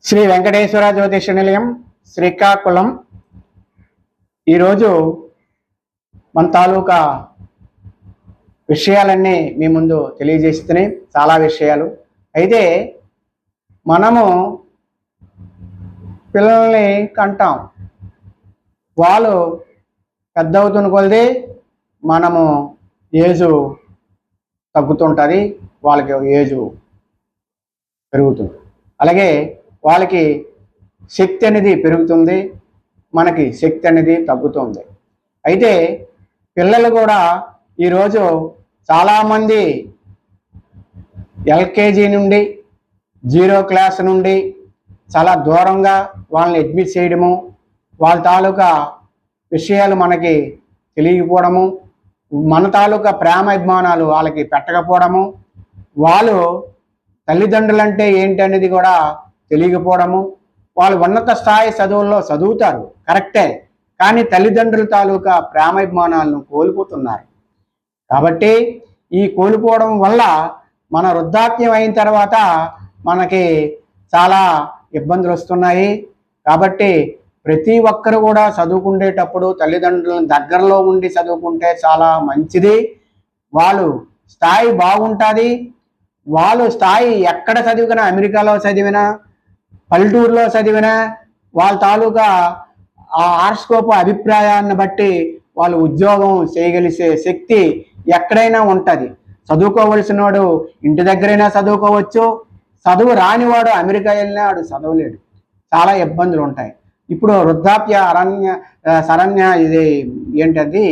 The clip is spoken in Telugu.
శ్రీ వెంకటేశ్వర జ్యోతిష నిలయం శ్రీకాకుళం. ఈరోజు మన తాలూకా విషయాలన్నీ మీ ముందు తెలియజేస్తున్నాయి. చాలా విషయాలు అయితే మనము పిల్లల్ని కంటాం, వాళ్ళు పెద్ద అవుతున్న కొలది మనము ఏజు తగ్గుతుంటుంది, వాళ్ళకి ఏజు పెరుగుతుంది. అలాగే వాళ్ళకి శక్తి అనేది పెరుగుతుంది, మనకి శక్తి అనేది తగ్గుతుంది. అయితే పిల్లలు కూడా ఈరోజు చాలామంది ఎల్కేజీ నుండి 0 క్లాస్ నుండి చాలా దూరంగా వాళ్ళని అడ్మిట్ చేయడము, వాళ్ళ తాలూకా విషయాలు మనకి తెలియకపోవడము, మన తాలూకా ప్రేమ అభిమానాలు వాళ్ళకి పెట్టకపోవడము, వాళ్ళు తల్లిదండ్రులంటే ఏంటి అనేది కూడా తెలియకపోవడము, వాళ్ళు ఉన్నత స్థాయి చదువుల్లో చదువుతారు కరెక్టే, కానీ తల్లిదండ్రుల తాలూకా ప్రేమాభిమానాలను కోల్పోతున్నారు. కాబట్టి ఈ కోల్పోవడం వల్ల మన వృద్ధాప్యం అయిన తర్వాత మనకి చాలా ఇబ్బందులు వస్తున్నాయి. కాబట్టి ప్రతి ఒక్కరు కూడా చదువుకునేటప్పుడు తల్లిదండ్రులను దగ్గరలో ఉండి చదువుకుంటే చాలా మంచిది. వాళ్ళు స్థాయి బాగుంటుంది. వాళ్ళు స్థాయి ఎక్కడ చదివినా, అమెరికాలో చదివినా, పల్లెటూరులో చదివినా, వాళ్ళ తాలూకా ఆ ఆర్స్కోప్ అభిప్రాయాన్ని బట్టి వాళ్ళు ఉద్యోగం చేయగలిగే శక్తి ఎక్కడైనా ఉంటుంది. చదువుకోవలసిన వాడు ఇంటి దగ్గరైనా చదువుకోవచ్చు, చదువు రానివాడు అమెరికా వెళ్ళినా వాడు చదవలేడు. చాలా ఇబ్బందులు ఉంటాయి. ఇప్పుడు వృద్ధాప్య శరణ్య ఇది ఏంటది